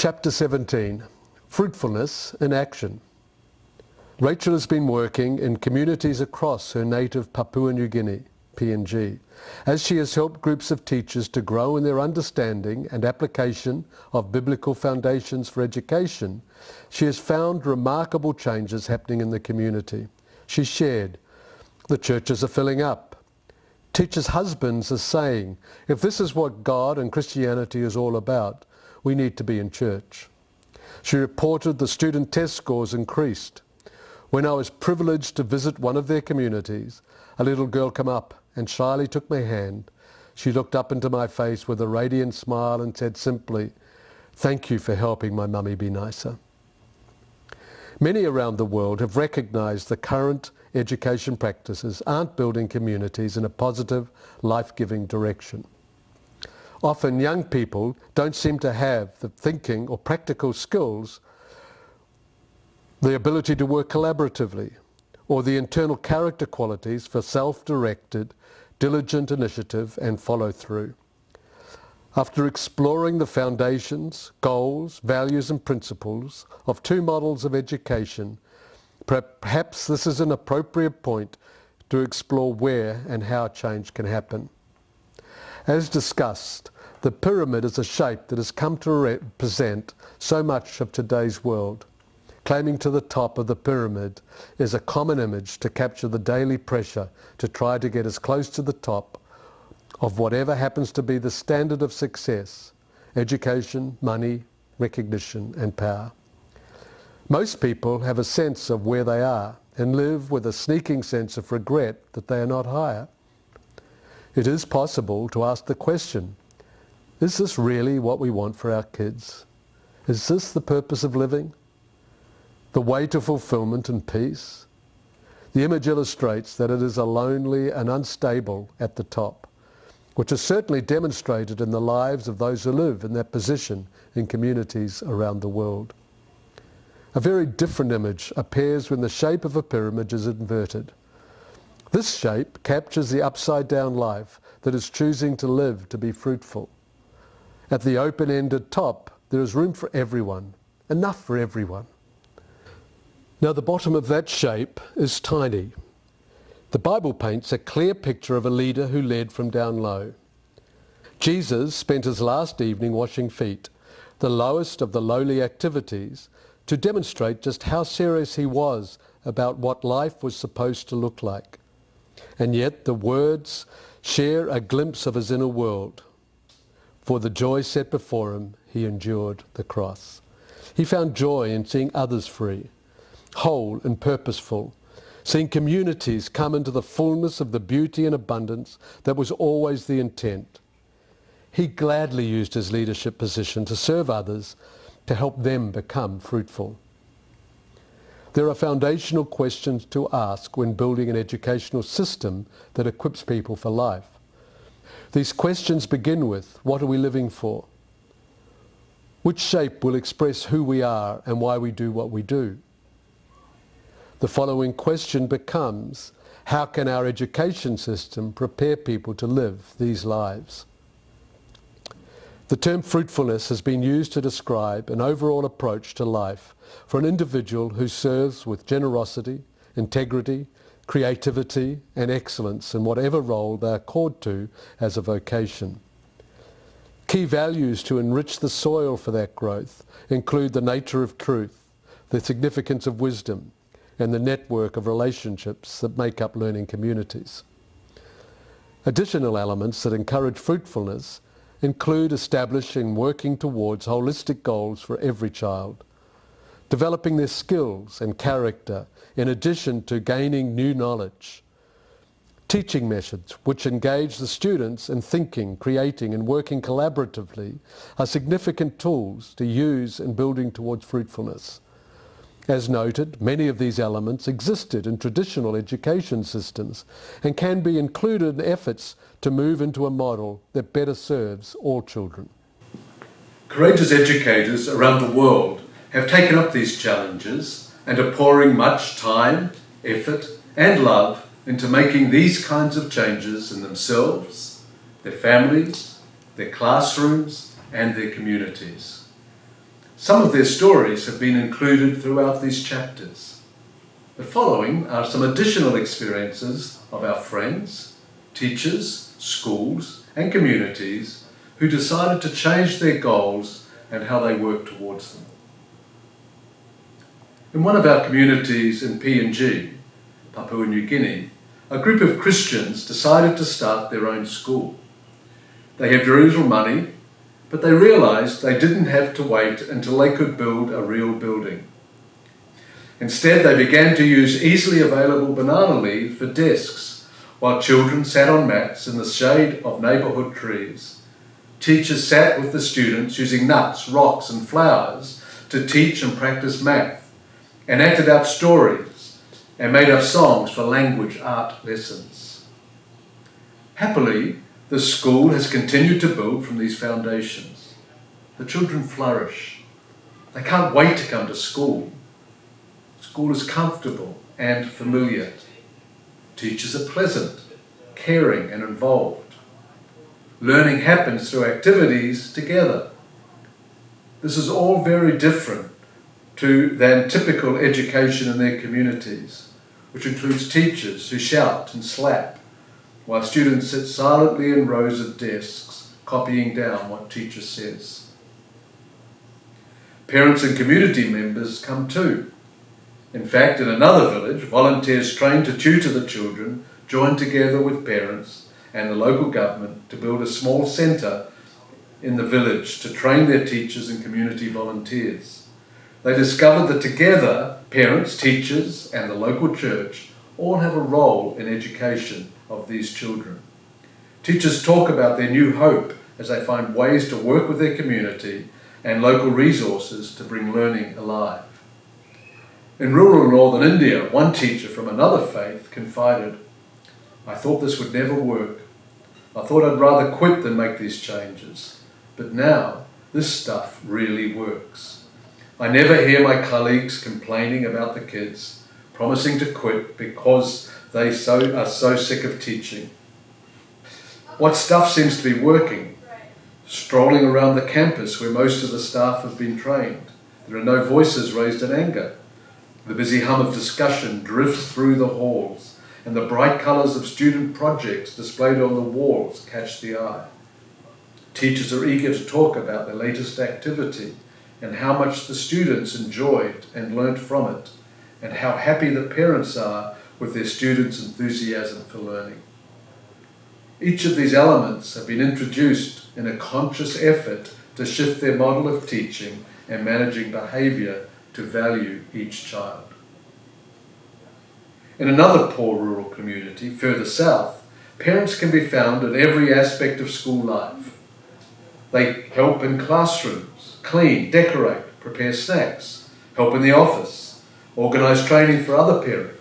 Chapter 17, Fruitfulness in Action. Rachel has been working in communities across her native Papua New Guinea, PNG, as she has helped groups of teachers to grow in their understanding and application of biblical foundations for education. She has found remarkable changes happening in the community. She shared, "The churches are filling up. Teachers' husbands are saying, if this is what God and Christianity is all about, we need to be in church." She reported the student test scores increased. "When I was privileged to visit one of their communities, a little girl came up and shyly took my hand. She looked up into my face with a radiant smile and said simply, 'Thank you for helping my mummy be nicer.'" Many around the world have recognized the current education practices aren't building communities in a positive, life-giving direction. Often young people don't seem to have the thinking or practical skills, the ability to work collaboratively, or the internal character qualities for self-directed, diligent initiative and follow-through. After exploring the foundations, goals, values and principles of two models of education, perhaps this is an appropriate point to explore where and how change can happen. As discussed, the pyramid is a shape that has come to represent so much of today's world. Claiming to the top of the pyramid is a common image to capture the daily pressure to try to get as close to the top of whatever happens to be the standard of success: education, money, recognition and power. Most people have a sense of where they are and live with a sneaking sense of regret that they are not higher. It is possible to ask the question, is this really what we want for our kids? Is this the purpose of living? The way to fulfillment and peace? The image illustrates that it is a lonely and unstable at the top, which is certainly demonstrated in the lives of those who live in that position in communities around the world. A very different image appears when the shape of a pyramid is inverted. This shape captures the upside-down life that is choosing to live to be fruitful. At the open-ended top, there is room for everyone, enough for everyone. Now, the bottom of that shape is tiny. The Bible paints a clear picture of a leader who led from down low. Jesus spent his last evening washing feet, the lowest of the lowly activities, to demonstrate just how serious he was about what life was supposed to look like. And yet the words share a glimpse of his inner world. For the joy set before him, he endured the cross. He found joy in seeing others free, whole and purposeful, seeing communities come into the fullness of the beauty and abundance that was always the intent. He gladly used his leadership position to serve others, to help them become fruitful. There are foundational questions to ask when building an educational system that equips people for life. These questions begin with, what are we living for? Which shape will express who we are and why we do what we do? The following question becomes, how can our education system prepare people to live these lives? The term fruitfulness has been used to describe an overall approach to life for an individual who serves with generosity, integrity, creativity and excellence in whatever role they are called to as a vocation. Key values to enrich the soil for that growth include the nature of truth, the significance of wisdom, and the network of relationships that make up learning communities. Additional elements that encourage fruitfulness include establishing and working towards holistic goals for every child, developing their skills and character in addition to gaining new knowledge, teaching methods which engage the students in thinking, creating and working collaboratively are significant tools to use in building towards fruitfulness. As noted, many of these elements existed in traditional education systems and can be included in efforts to move into a model that better serves all children. Courageous educators around the world have taken up these challenges and are pouring much time, effort and love into making these kinds of changes in themselves, their families, their classrooms and their communities. Some of their stories have been included throughout these chapters. The following are some additional experiences of our friends, teachers, schools, and communities who decided to change their goals and how they work towards them. In one of our communities in PNG, Papua New Guinea, a group of Christians decided to start their own school. They had very little money, but they realised they didn't have to wait until they could build a real building. Instead, they began to use easily available banana leaves for desks, while children sat on mats in the shade of neighbourhood trees. Teachers sat with the students using nuts, rocks and flowers to teach and practice math, and acted out stories and made up songs for language art lessons. Happily, the school has continued to build from these foundations. The children flourish. They can't wait to come to school. School is comfortable and familiar. Teachers are pleasant, caring and involved. Learning happens through activities together. This is all very different than typical education in their communities, which includes teachers who shout and slap, while students sit silently in rows of desks, copying down what teacher says. Parents and community members come too. In fact, in another village, volunteers trained to tutor the children joined together with parents and the local government to build a small centre in the village to train their teachers and community volunteers. They discovered that together, parents, teachers and the local church all have a role in education of these children. Teachers talk about their new hope as they find ways to work with their community and local resources to bring learning alive. In rural northern India, one teacher from another faith confided, "I thought this would never work. I thought I'd rather quit than make these changes. But now, this stuff really works. I never hear my colleagues complaining about the kids, promising to quit because they are so sick of teaching. What stuff seems to be working? Strolling around the campus where most of the staff have been trained. There are no voices raised in anger. The busy hum of discussion drifts through the halls, and the bright colours of student projects displayed on the walls catch the eye. Teachers are eager to talk about their latest activity and how much the students enjoyed and learnt from it, and how happy the parents are with their students' enthusiasm for learning. Each of these elements have been introduced in a conscious effort to shift their model of teaching and managing behaviour to value each child. In another poor rural community, further south, parents can be found at every aspect of school life. They help in classrooms, clean, decorate, prepare snacks, help in the office, organise training for other parents,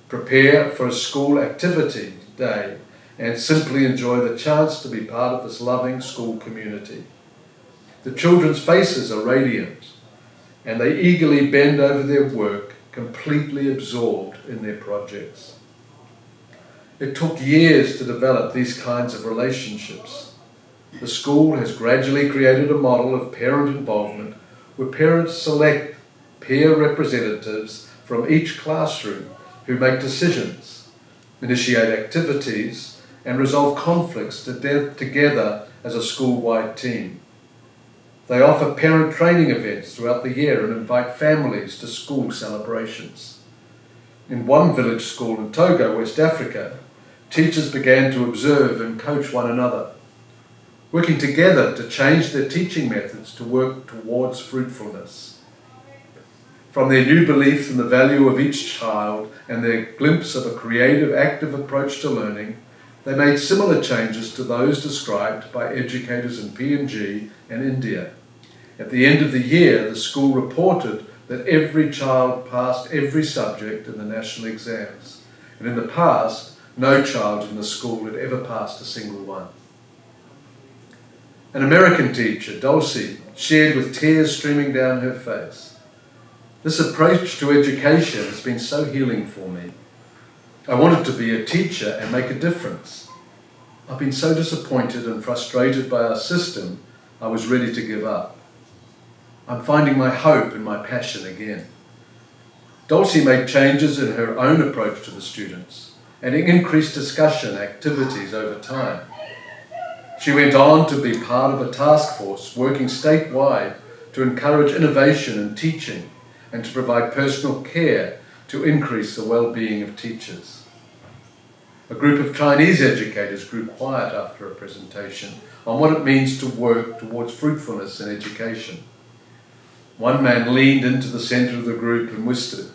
prepare for a school activity day, and simply enjoy the chance to be part of this loving school community. The children's faces are radiant, and they eagerly bend over their work, completely absorbed in their projects. It took years to develop these kinds of relationships. The school has gradually created a model of parent involvement where parents select peer representatives from each classroom who make decisions, initiate activities, and resolve conflicts together as a school-wide team. They offer parent training events throughout the year and invite families to school celebrations. In one village school in Togo, West Africa, teachers began to observe and coach one another, working together to change their teaching methods to work towards fruitfulness. From their new belief in the value of each child and their glimpse of a creative, active approach to learning, they made similar changes to those described by educators in PNG and India. At the end of the year, the school reported that every child passed every subject in the national exams, and in the past, no child in the school had ever passed a single one. An American teacher, Dulcie, shared with tears streaming down her face, "This approach to education has been so healing for me. I wanted to be a teacher and make a difference. I've been so disappointed and frustrated by our system, I was ready to give up." I'm finding my hope and my passion again. Dulcie made changes in her own approach to the students and increased discussion activities over time. She went on to be part of a task force working statewide to encourage innovation in teaching and to provide personal care to increase the well-being of teachers. A group of Chinese educators grew quiet after a presentation on what it means to work towards fruitfulness in education. One man leaned into the centre of the group and whispered,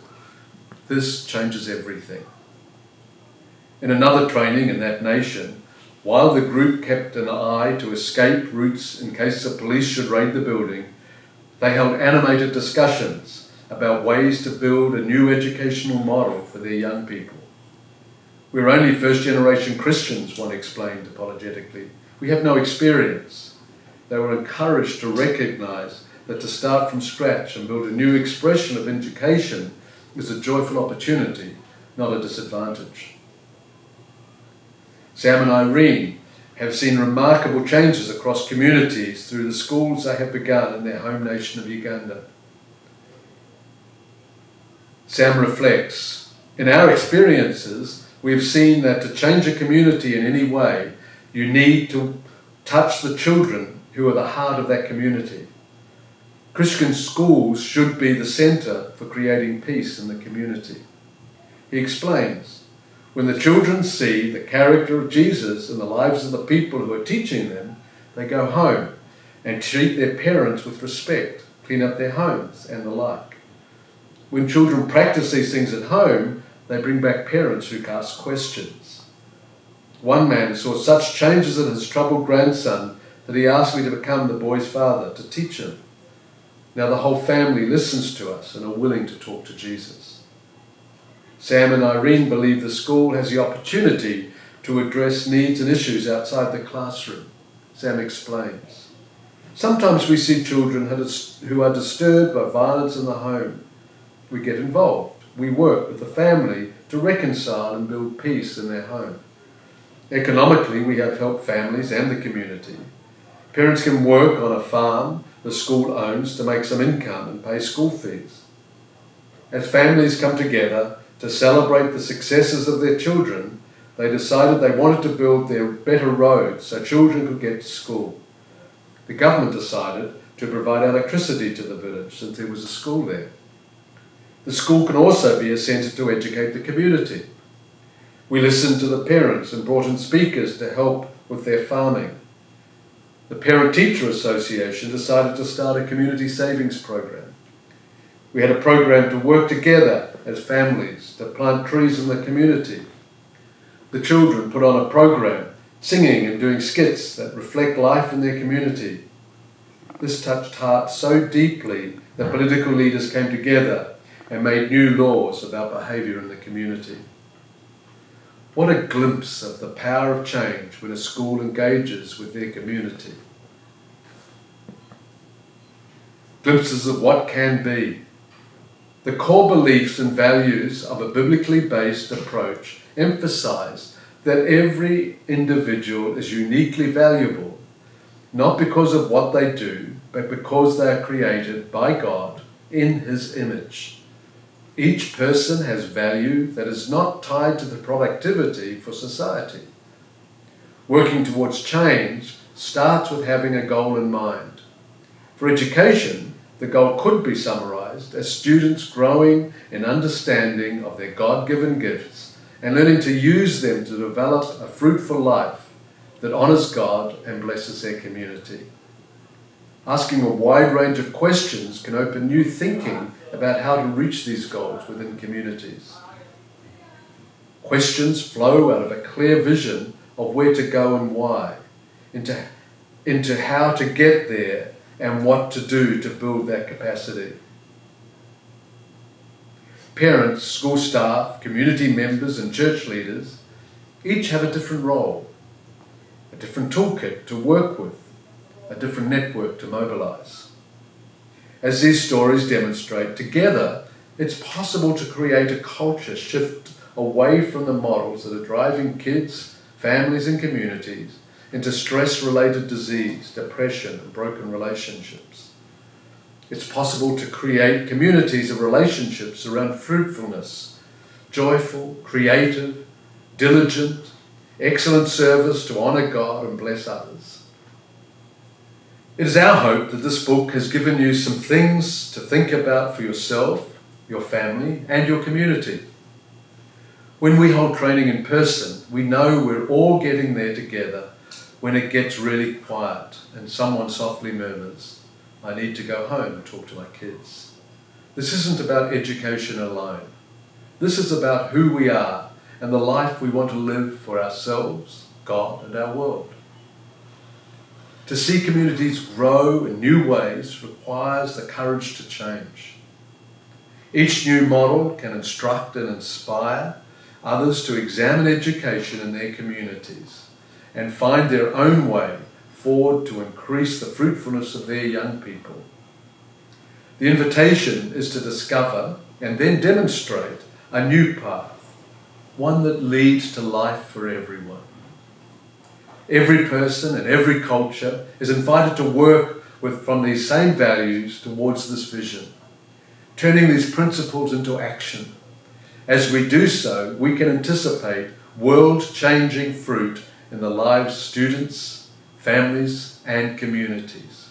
"This changes everything." In another training in that nation, while the group kept an eye to escape routes in case the police should raid the building, they held animated discussions about ways to build a new educational model for their young people. "We're only first-generation Christians," one explained apologetically. "We have no experience." They were encouraged to recognise that to start from scratch and build a new expression of education is a joyful opportunity, not a disadvantage. Sam and Irene have seen remarkable changes across communities through the schools they have begun in their home nation of Uganda. Sam reflects, "In our experiences, we have seen that to change a community in any way, you need to touch the children who are the heart of that community. Christian schools should be the centre for creating peace in the community." He explains, "When the children see the character of Jesus in the lives of the people who are teaching them, they go home and treat their parents with respect, clean up their homes and the like. When children practice these things at home, they bring back parents who ask questions." One man saw such changes in his troubled grandson that he asked me to become the boy's father to teach him. Now the whole family listens to us and are willing to talk to Jesus. Sam and Irene believe the school has the opportunity to address needs and issues outside the classroom. Sam explains, "Sometimes we see children who are disturbed by violence in the home. We get involved. We work with the family to reconcile and build peace in their home. Economically, we have helped families and the community. Parents can work on a farm the school owns to make some income and pay school fees. As families come together to celebrate the successes of their children, they decided they wanted to build their better roads so children could get to school. The government decided to provide electricity to the village since there was a school there. The school can also be a centre to educate the community. We listened to the parents and brought in speakers to help with their farming. The Parent-Teacher Association decided to start a community savings program. We had a program to work together as families to plant trees in the community. The children put on a program, singing and doing skits that reflect life in their community. This touched hearts so deeply that political leaders came together and made new laws about behaviour in the community. What a glimpse of the power of change when a school engages with their community. Glimpses of what can be. The core beliefs and values of a biblically based approach emphasise that every individual is uniquely valuable, not because of what they do, but because they are created by God in His image. Each person has value that is not tied to the productivity for society. Working towards change starts with having a goal in mind. For education, the goal could be summarised as students growing in understanding of their God-given gifts and learning to use them to develop a fruitful life that honours God and blesses their community. Asking a wide range of questions can open new thinking about how to reach these goals within communities. Questions flow out of a clear vision of where to go and why, into how to get there and what to do to build that capacity. Parents, school staff, community members and church leaders each have a different role, a different toolkit to work with, a different network to mobilise. As these stories demonstrate, together it's possible to create a culture shift away from the models that are driving kids, families and communities into stress-related disease, depression and broken relationships. It's possible to create communities of relationships around fruitfulness, joyful, creative, diligent, excellent service to honour God and bless others. It is our hope that this book has given you some things to think about for yourself, your family, and your community. When we hold training in person, we know we're all getting there together when it gets really quiet and someone softly murmurs, "I need to go home and talk to my kids." This isn't about education alone. This is about who we are and the life we want to live for ourselves, God, and our world. To see communities grow in new ways requires the courage to change. Each new model can instruct and inspire others to examine education in their communities and find their own way forward to increase the fruitfulness of their young people. The invitation is to discover and then demonstrate a new path, one that leads to life for everyone. Every person and every culture is invited to work from these same values towards this vision, turning these principles into action. As we do so, we can anticipate world-changing fruit in the lives of students, families, and communities.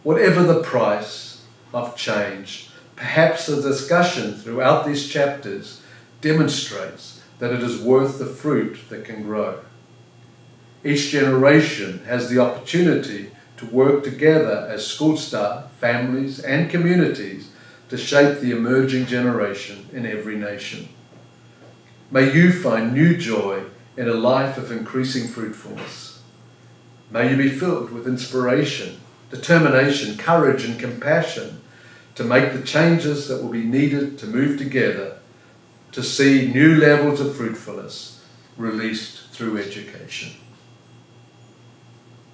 Whatever the price of change, perhaps the discussion throughout these chapters demonstrates that it is worth the fruit that can grow. Each generation has the opportunity to work together as school staff, families, and communities to shape the emerging generation in every nation. May you find new joy in a life of increasing fruitfulness. May you be filled with inspiration, determination, courage, and compassion to make the changes that will be needed to move together to see new levels of fruitfulness released through education.